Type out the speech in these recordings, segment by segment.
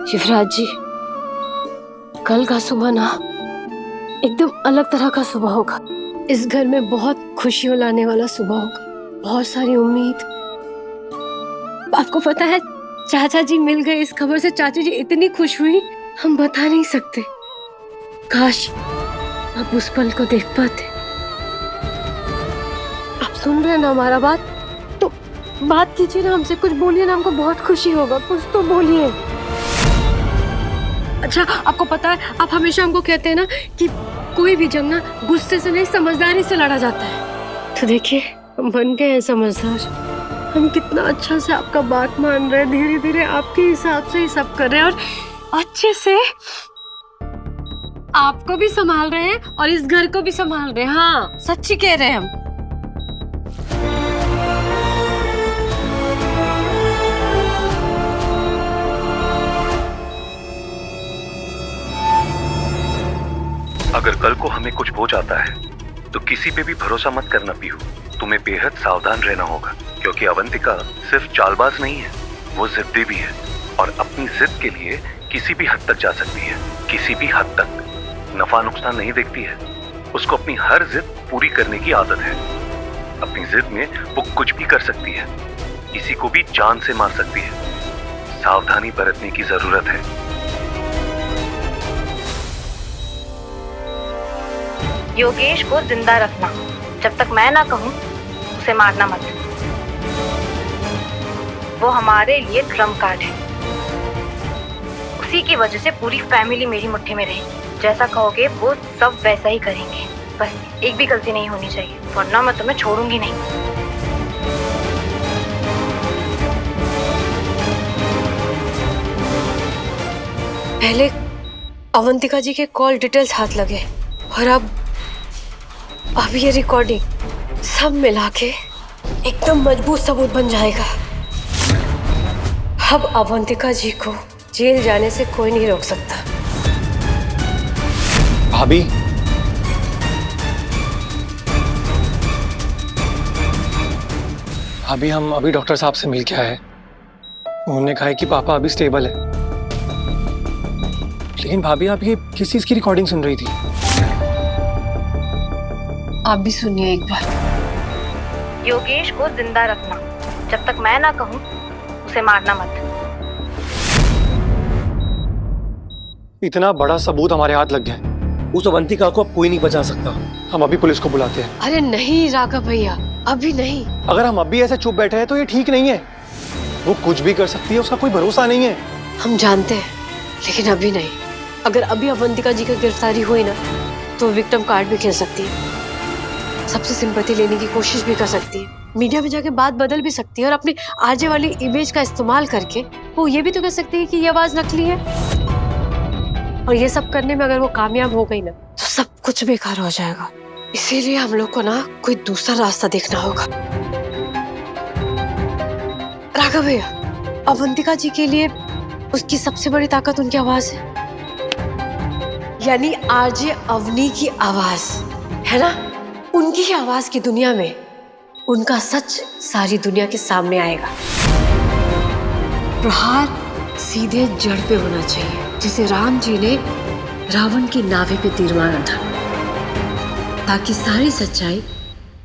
शिवराज जी, कल का सुबह ना एकदम अलग तरह का सुबह होगा। इस घर में बहुत खुशियों लाने वाला सुबह होगा, बहुत सारी उम्मीद। आपको पता है, चाचा जी मिल गए, इस खबर से चाची जी इतनी खुश हुई, हम बता नहीं सकते। काश आप उस पल को देख पाते। आप सुन रहे हैं ना हमारा बात? तो बात कीजिए ना हमसे, कुछ बोलिए ना, हमको बहुत खुशी होगा, कुछ तो बोलिए। अच्छा, आपको पता है, आप हमेशा हमको कहते हैं ना कि कोई भी जंग ना गुस्से से नहीं, समझदारी से लड़ा जाता है। तो देखिए, हम बन गए हैं समझदार। हम कितना अच्छा से आपका बात मान रहे हैं, धीरे धीरे आपके हिसाब से ही सब कर रहे हैं, और अच्छे से आपको भी संभाल रहे हैं और इस घर को भी संभाल रहे हैं। हाँ, सच्ची कह रहे हैं हम। अगर कल को हमें कुछ हो जाता है तो किसी पे भी भरोसा मत करना पीहू। तुम्हें बेहद सावधान रहना होगा, क्योंकि अवंतिका सिर्फ चालबाज नहीं है, वो जिद्दी भी है और अपनी जिद के लिए किसी भी हद तक जा सकती है। किसी भी हद तक नफा नुकसान नहीं देखती है। उसको अपनी हर जिद पूरी करने की आदत है। अपनी जिद में वो कुछ भी कर सकती है, किसी को भी जान से मार सकती है। सावधानी बरतने की जरूरत है। योगेश को जिंदा रखना, जब तक मैं ना कहूं उसे मारना मत। वो हमारे लिए ट्रम्प कार्ड है। उसी की वजह से पूरी फैमिली मेरी मुट्ठी में रही। जैसा कहोगे वो सब वैसा ही करेंगे। बस एक भी गलती नहीं होनी चाहिए, वरना मैं तुम्हें छोड़ूंगी नहीं। पहले अवंतिका जी के कॉल डिटेल्स हाथ लगे, और अब ये रिकॉर्डिंग सब मिला के एकदम मजबूत सबूत बन जाएगा। अब अवंतिका जी को जेल जाने से कोई नहीं रोक सकता। भाभी, हम अभी डॉक्टर साहब से मिल के आए। उन्होंने कहा है कि पापा अभी स्टेबल है। लेकिन भाभी, आप ये किस चीज की रिकॉर्डिंग सुन रही थी? आप भी सुनिए एक बार। योगेश को जिंदा रखना, जब तक मैं ना कहूं उसे मारना मत। इतना बड़ा सबूत हमारे हाथ लग गया। उस अवंतिका को अब कोई नहीं बचा सकता। हम अभी पुलिस को बुलाते हैं। अरे नहीं राघव भैया, अभी नहीं। अगर हम अभी ऐसे चुप बैठे हैं तो ये ठीक नहीं है। वो कुछ भी कर सकती है, उसका कोई भरोसा नहीं है। हम जानते हैं, लेकिन अभी नहीं। अगर अभी अवंतिका जी की गिरफ्तारी हुई ना, तो विक्टिम कार्ड भी खेल सकती है, सबसे सिंपैथी लेने की कोशिश भी कर सकती है, मीडिया में जाके बात बदल भी सकती है, और अपनी आरजे वाली इमेज का इस्तेमाल करके वो ये भी तो कह सकती है कि ये आवाज नकली है। और ये सब करने में अगर वो कामयाब हो गई ना, तो सब कुछ बेकार हो जाएगा। इसीलिए हम लोग को ना कोई दूसरा रास्ता देखना होगा। राघव भैया, अवंतिका जी के लिए उसकी सबसे बड़ी ताकत उनकी आवाज है, यानी आरजे अवनी की आवाज है ना। उनकी ही आवाज की दुनिया में उनका सच सारी दुनिया के सामने आएगा। प्रहार सीधे जड़ पे होना चाहिए, जिसे राम जी ने रावण की नाभि पे तीर मारा था, ताकि सारी सच्चाई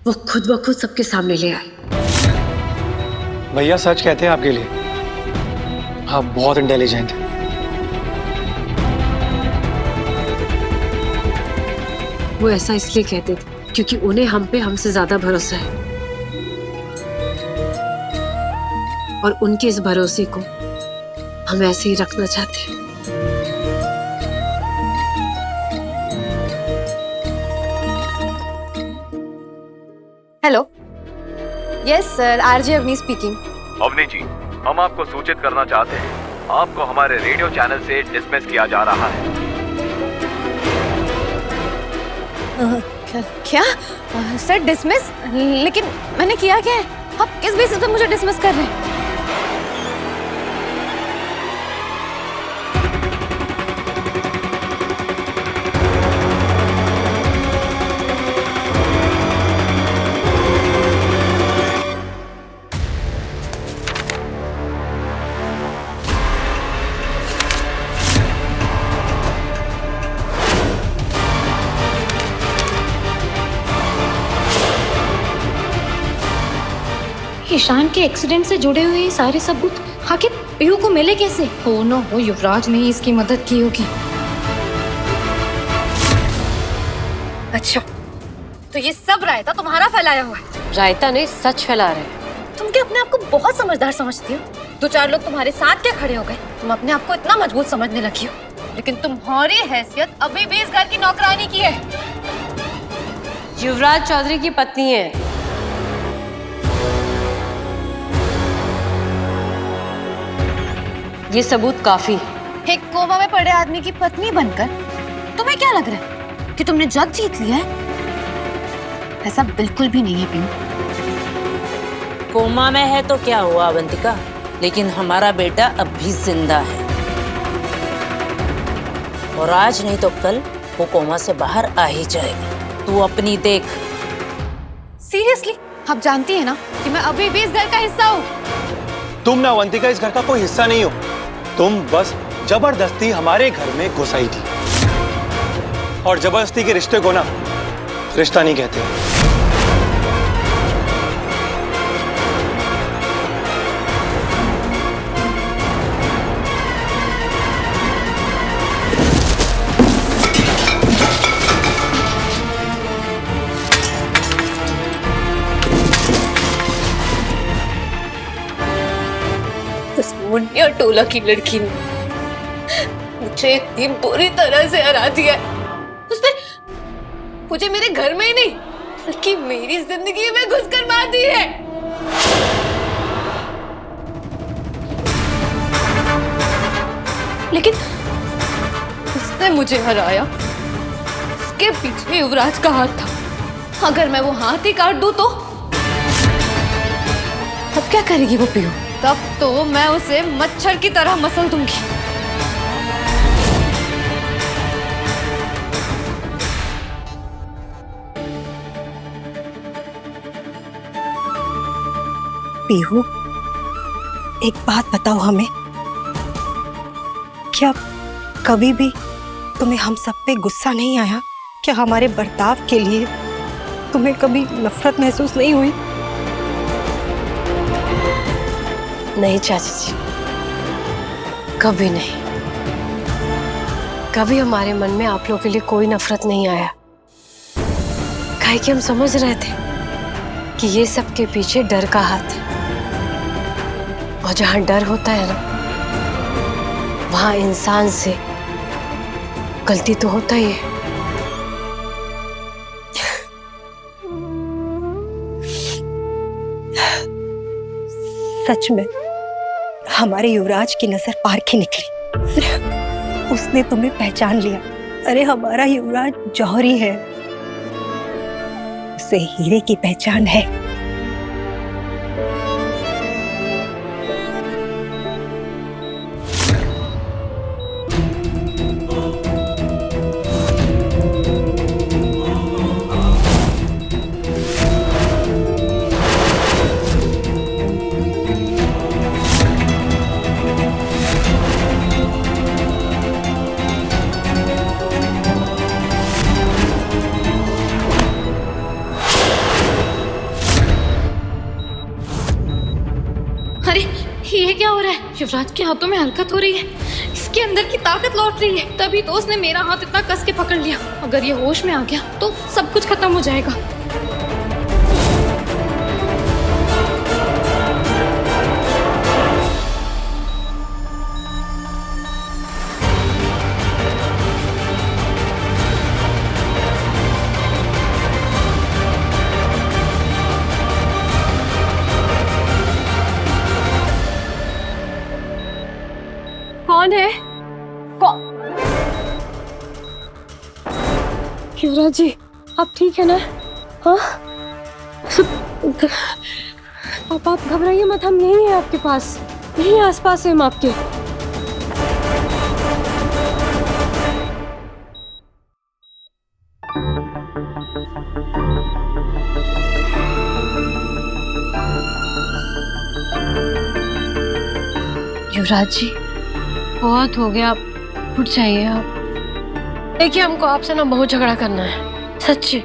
वो खुद ब खुद सबके सामने ले आए। भैया, सच कहते हैं आपके लिए आप बहुत इंटेलिजेंट हैं। वो ऐसा इसलिए कहते थे क्योंकि उन्हें हम पे हमसे ज्यादा भरोसा है, और उनके इस भरोसे को हम ऐसे ही रखना चाहते हैं। Hello, yes sir, RJ Avni speaking. Avni ji, हम आपको सूचित करना चाहते हैं, आपको हमारे रेडियो चैनल से डिसमिस किया जा रहा है। क्या सर, डिसमिस? लेकिन मैंने किया क्या है? आप किस बेसिस पे मुझे डिसमिस कर रहे हैं? ईशान के एक्सीडेंट से जुड़े हुए ये सारे सबूत आखिर पीहू को मिले कैसे? हो न हो युवराज ने ही इसकी मदद की होगी। अच्छा, तो ये सब रायता तुम्हारा फैलाया हुआ है? रायता नहीं, सच फैला रहे हैं। तुम क्या अपने आप को बहुत समझदार समझती हो? दो चार लोग तुम्हारे साथ क्या खड़े हो गए, तुम अपने आप को इतना मजबूत समझने लगी हो, लेकिन तुम्हारी हैसियत अभी भी इस घर की नौकरानी की है। युवराज चौधरी की पत्नी है। ये सबूत काफी है। एक कोमा में पड़े आदमी की पत्नी बनकर तुम्हें क्या लग रहा है कि तुमने जग जीत लिया है? ऐसा बिल्कुल भी नहीं है पीहू। कोमा में है तो क्या हुआ अवंतिका, लेकिन हमारा बेटा अब भी जिंदा है, और आज नहीं तो कल वो कोमा से बाहर आ ही जाएगा। तू अपनी देख। सीरियसली आप जानती है ना कि मैं अभी भी इस घर का हिस्सा हूँ। तुम ना अवंतिका इस घर का कोई हिस्सा नहीं हो, तुम बस जबरदस्ती हमारे घर में घुस आई थी, और जबरदस्ती के रिश्ते को ना रिश्ता नहीं कहते। उस मुंडिया टोला की लड़की ने मुझे इतनी बुरी तरह से हरा दिया। उसने मुझे मेरे घर में ही नहीं बल्कि मेरी जिंदगी में घुसकर मार दी है। लेकिन उसने मुझे हराया, उसके पीछे युवराज का हाथ था। अगर मैं वो हाथ ही काट दूं तो अब क्या करेगी वो पीहू? तब तो मैं उसे मच्छर की तरह मसल दूंगी। पीहू, एक बात बताओ हमें, क्या कभी भी तुम्हें हम सब पे गुस्सा नहीं आया? क्या हमारे बर्ताव के लिए तुम्हें कभी नफरत महसूस नहीं हुई? नहीं चाची जी, कभी नहीं। कभी हमारे मन में आप लोगों के लिए कोई नफरत नहीं आया, काहे कि हम समझ रहे थे कि ये सब के पीछे डर का हाथ है, और जहां डर होता है ना, वहां इंसान से गलती तो होता ही है। सच में हमारे युवराज की नजर पार की निकली। उसने तुम्हें पहचान लिया। अरे हमारा युवराज जौहरी है, उसे हीरे की पहचान है। ये क्या हो रहा है? युवराज के हाथों में हरकत हो रही है, इसके अंदर की ताकत लौट रही है। तभी तो उसने मेरा हाथ इतना कस के पकड़ लिया। अगर ये होश में आ गया तो सब कुछ खत्म हो जाएगा। कौन है? कौन? युवराज जी, आप ठीक है ना? हाँ, आप घबराइए मत, हम यहीं हैं आपके पास, यहीं आसपास हैं हम आपके। युवराज जी, बहुत हो गया, आप उठ जाइए। आप देखिए, हमको आपसे ना बहुत झगड़ा करना है, सच्ची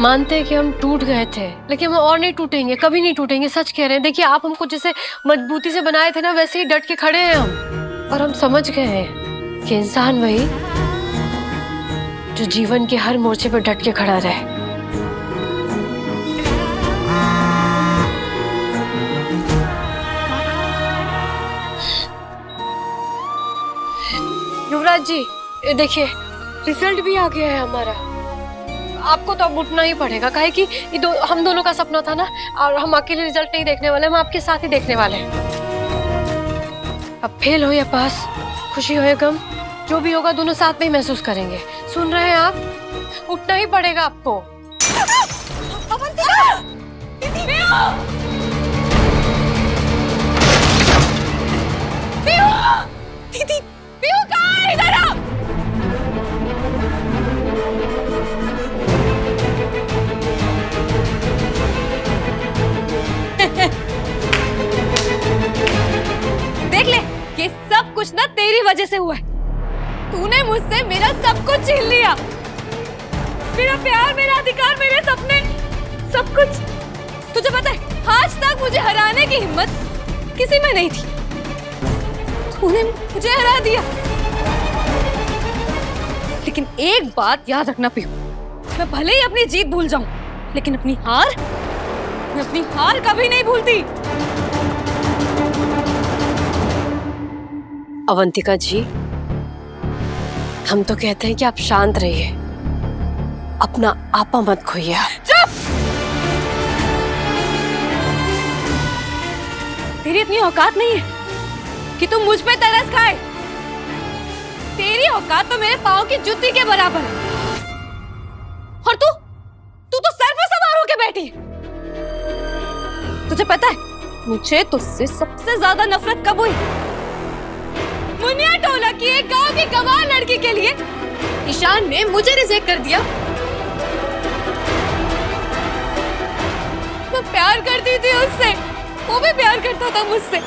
मानते हैं कि हम टूट गए थे, लेकिन हम और नहीं टूटेंगे, कभी नहीं टूटेंगे। सच कह रहे हैं। देखिए, आप हमको जैसे मजबूती से बनाए थे ना, वैसे ही डट के खड़े हैं हम। और हम समझ गए हैं कि इंसान वही जो जीवन के हर मोर्चे पर डट के खड़ा रहे। युवराज जी, ये देखिए, रिजल्ट भी आ गया है हमारा। आपको तो अब उठना ही पड़ेगा, काहे कि हम दोनों का सपना था ना, और हम अकेले रिजल्ट नहीं देखने वाले, हम आपके साथ ही देखने वाले हैं। अब फेल हो या पास, खुशी हो या गम, जो भी होगा दोनों साथ में ही महसूस करेंगे। सुन रहे हैं आप? उठना ही पड़ेगा आपको। दीदी, पीहू कहाँ है? इधर आओ। देख ले, ये सब कुछ ना तेरी वजह से हुआ है। तूने मुझसे मेरा सब कुछ छीन लिया, मेरा प्यार, मेरा अधिकार, मेरे सपने, सब कुछ। तुझे पता है, आज तक मुझे हराने की हिम्मत किसी में नहीं थी। तूने मुझे हरा दिया। लेकिन एक बात याद रखना पीहू, मैं भले ही अपनी जीत भूल जाऊं, लेकिन मैं अपनी हार कभी नहीं भूलती। अवंतिका जी, हम तो कहते हैं कि आप शांत रहिए, अपना आपा मत खोइए। चुप! तेरी इतनी औकात नहीं है कि तुम मुझ पे तरस खाए। तेरी औकात तो मेरे पाँव की जुत्ती के बराबर है। और तू तो सर पर सवार होके बैठी है। तुझे पता है, मुझे तुझसे सबसे ज्यादा नफरत कब हुई? मुनिया टोला की एक गांव की गंवार लड़की के लिए ईशान ने मुझे रिजेक्ट कर दिया। मैं प्यार करती थी उससे, वो भी प्यार करता था मुझसे।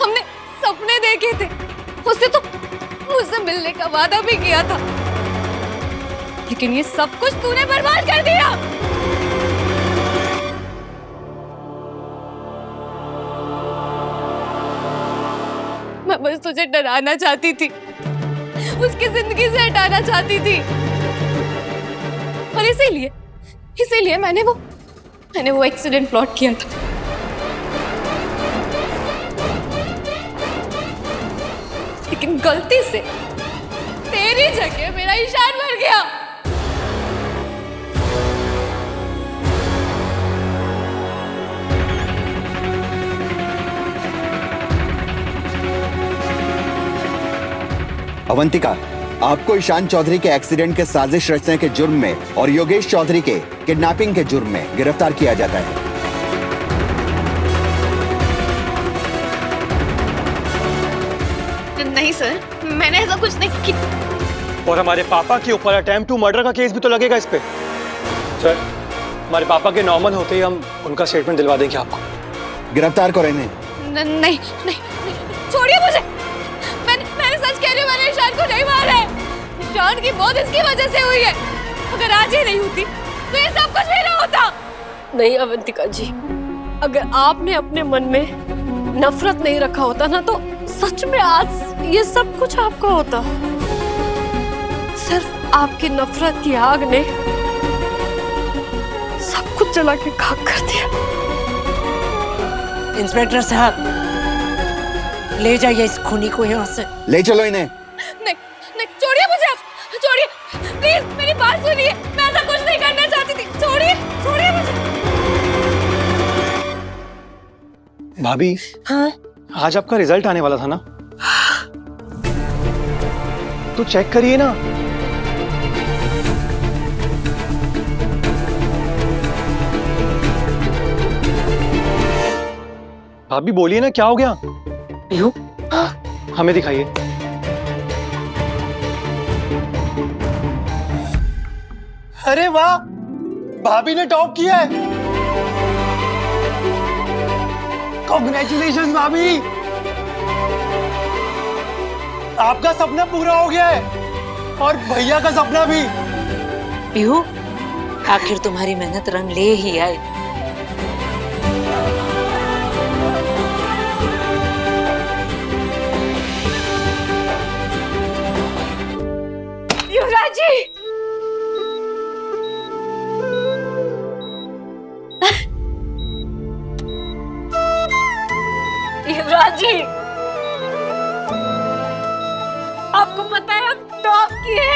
हमने सपने देखे थे, उसने तो मुझसे मिलने का वादा भी किया था, लेकिन ये सब कुछ तूने बर्बाद कर दिया। मैं बस तुझे डराना चाहती थी, उसकी जिंदगी से हटाना चाहती थी, और इसीलिए मैंने वो एक्सीडेंट प्लॉट किया था। लेकिन गलती से तेरी जगह मेरा ईशान मर गया। अवंतिका, आपको ईशान चौधरी के एक्सीडेंट के साजिश रचने के जुर्म में और योगेश चौधरी के किडनैपिंग के जुर्म में गिरफ्तार किया जाता है। नहीं सर, मैंने ऐसा कुछ नहीं किया। और हमारे पापा के ऊपर अटेम्प्ट टू मर्डर का केस भी तो लगेगा इस पे। सर, हमारे पापा के नॉर्मल होते ही हम उनका स्टेटमेंट दिलवा देंगे आपको। गिरफ्तार करो इन्हें। नहीं, छोड़िए मुझे। मैंने सच कह रही हूँ, मैंने ईशान को नहीं मारा है। ईशान की मौत इसकी वजह से हुई है। अगर आज ही नहीं होती तो ये सब कुछ मेरा होता। नहीं अवंतिका जी, अगर आपने अपने मन में नफरत नहीं रखा होता ना, तो सच में आज ये सब कुछ आपका होता। सिर्फ आपकी नफरत की आग ने सब कुछ जला के खाक कर दिया। इंस्पेक्टर साहब, ले जाइए इस खूनी को यहाँ से। ले चलो इन्हें। नहीं, छोड़िए मुझे आप, छोड़िए प्लीज, मेरी बात सुनिए। मैं ऐसा कुछ नहीं करना चाहती थी। छोड़िए मुझे। भाभी, हाँ? आज आपका रिजल्ट आने वाला था ना, तो चेक करिए ना। भाभी बोलिए ना, क्या हो गया? पीहू, हमें दिखाइए। अरे वाह, भाभी ने टॉप किया है। कांग्रेचुलेशंस भाभी, आपका सपना पूरा हो गया है और भैया का सपना भी। पीहू, आखिर तुम्हारी मेहनत रंग ले ही आई। युवराज जी, युवराज जी, आपको पता है हम टॉप किए।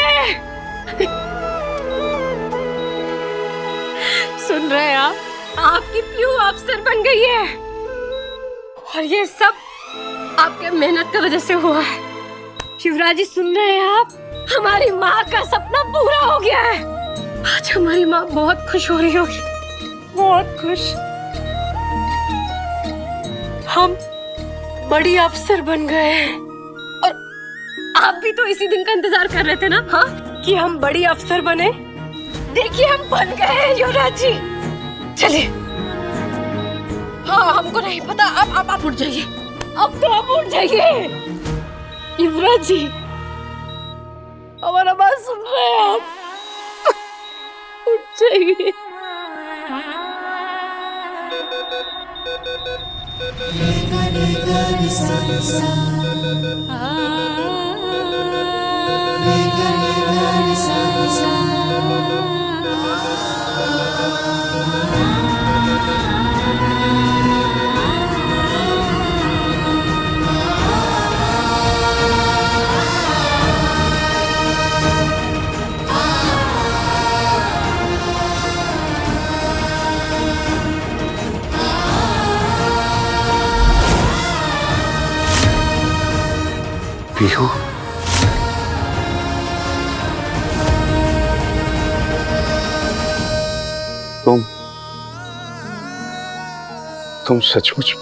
सुन रहे हैं आप? आपकी प्यू अफसर बन गई है और ये सब आपके मेहनत की वजह से हुआ है। युवराज जी सुन रहे हैं आप? हमारी माँ का सपना पूरा हो गया है। आज हमारी माँ बहुत खुश हो रही होगी, बहुत खुश। हम बड़ी अफसर बन गए हैं और आप भी तो इसी दिन का इंतजार कर रहे थे ना, हाँ, कि हम बड़ी अफसर बने। देखिए हम बन गए हैं युवराज जी। चलिए। हाँ, हमको नहीं पता। अब आप उठ जाइए। अब तो आप उठ जाइए युवराज जी। हमारा बात सुन रहे हैं आप? उठ जाइए। पीहू, तुम सचमुच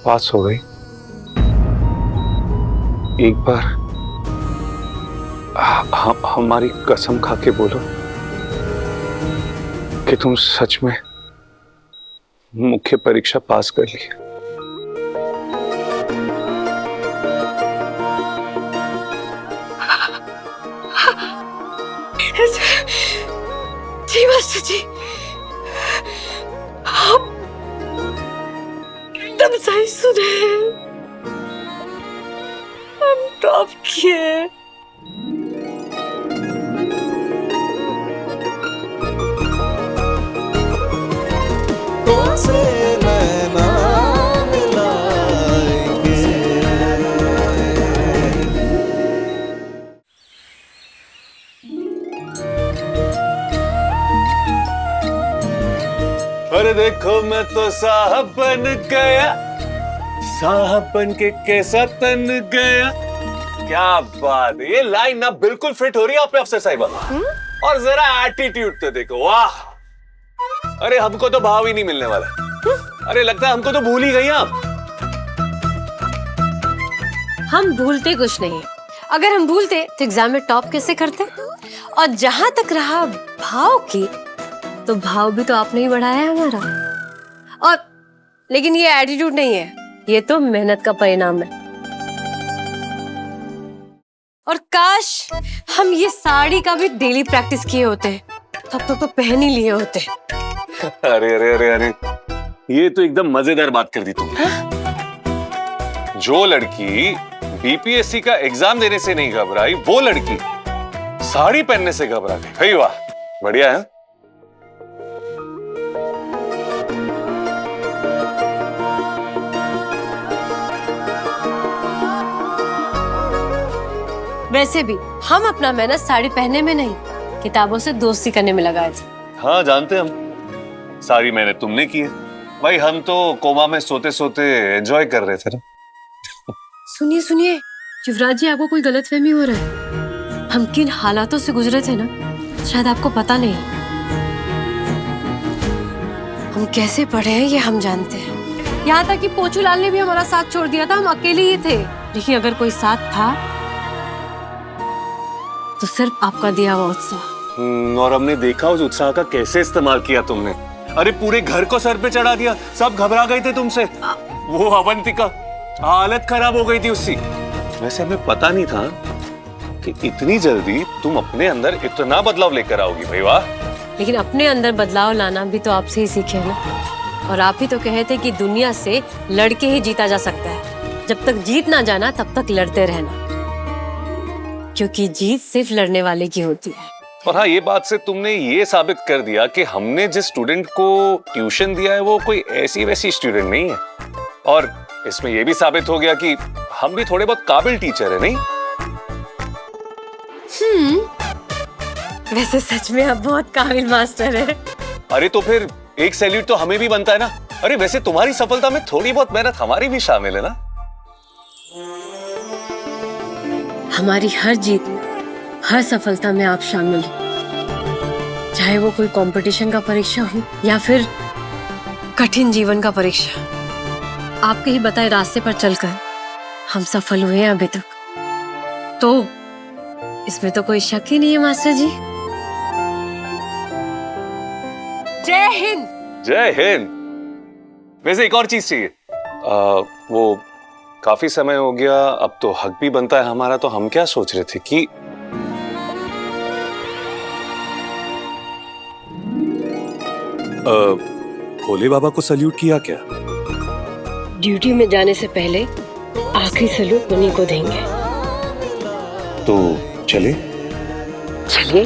पास हो गई। एक बार हमारी कसम खा के बोलो कि तुम सच में मुख्य परीक्षा पास कर ली। जी मास्टर जी, हम एकदम सही सुने। हम टॉप किए। अरे देखो मैं तो साहब बन गया, साहब बन के कैसा तन गया। क्या बात है, ये लाइन ना बिल्कुल फिट हो रही है आप पे अफसर साहिबा। और जरा एटीट्यूड तो देखो, वाह। अरे हमको तो भाव ही नहीं मिलने वाला। अरे लगता है हमको तो भूल ही गई आप। हम भूलते कुछ नहीं। अगर हम भूलते तो एग्जाम में टॉप कैसे करते? और जहां तक रहा भाव की, तो भाव भी तो आपने ही बढ़ाया है हमारा। और लेकिन ये एटीट्यूड नहीं है, ये तो मेहनत का परिणाम है। और काश हम ये साड़ी का भी डेली प्रैक्टिस किए होते, तब तो पहन ही लिए होते। अरे अरे अरे अरे, ये तो एकदम मजेदार बात कर दी तुमने। जो लड़की बीपीएससी का एग्जाम देने से नहीं घबराई, वो लड़की साड़ी पहनने से घबरा गई। भाई वाह, बढ़िया है। वैसे भी हम अपना मेहनत साड़ी पहनने में नहीं, किताबों से दोस्ती करने में लगाए थे। हाँ जानते हम, सारी मेहनत तुमने की है। भाई हम तो कोमा में सोते सोते एंजॉय कर रहे थे ना। सुनिए सुनिए युवराज जी, आपको कोई गलतफहमी हो रहा है। हम किन हालातों से गुजरे थे ना, शायद आपको पता नहीं। हम कैसे पढ़े हैं ये हम जानते हैं। यहाँ तक कि पोचू लाल ने भी हमारा साथ छोड़ दिया था। हम अकेले ही थे, लेकिन अगर कोई साथ था तो सिर्फ आपका दिया हुआ उत्साह। और हमने देखा उस उत्साह का कैसे इस्तेमाल किया तुमने। अरे पूरे घर को सर पे चढ़ा दिया, सब घबरा गए थे तुमसे। वो अवंतिका, हालत खराब हो गई थी उसकी। वैसे हमें पता नहीं था कि इतनी जल्दी तुम अपने अंदर इतना बदलाव लेकर आओगी भाई, वाह। लेकिन अपने अंदर बदलाव लाना भी तो आपसे ही सीखे ना। और आप ही तो कहे थे कि दुनिया से लड़के ही जीता जा सकता है। जब तक जीत ना जाना तब तक लड़ते रहना, क्योंकि जीत सिर्फ लड़ने वाले की होती है। और हाँ, ये बात से तुमने ये साबित कर दिया कि हमने जिस स्टूडेंट को ट्यूशन दिया है वो कोई ऐसी वैसी स्टूडेंट नहीं है। और इसमें ये भी साबित हो गया कि हम भी थोड़े बहुत काबिल टीचर है, नहीं? वैसे सच में आप बहुत काबिल मास्टर है। अरे तो फिर एक सैल्यूट तो हमें भी बनता है ना। अरे वैसे तुम्हारी सफलता में थोड़ी बहुत मेहनत हमारी भी शामिल है ना। हमारी हर जीत में, हर सफलता में आप शामिल हैं। चाहे वो कोई कंपटीशन का परीक्षा हो या फिर कठिन जीवन का परीक्षा। आपके ही बताए रास्ते पर चलकर हम सफल हुए हैं अभी तक, तो इसमें तो कोई शक ही नहीं है मास्टर जी। जय हिंद। जय हिंद। वैसे एक और चीज चाहिए। वो काफी समय हो गया, अब तो हक भी बनता है हमारा। तो हम क्या सोच रहे थे कि भोले बाबा को सल्यूट किया क्या? ड्यूटी में जाने से पहले आखिरी सैल्यूट उन्हीं को देंगे। तो चले। चलिए।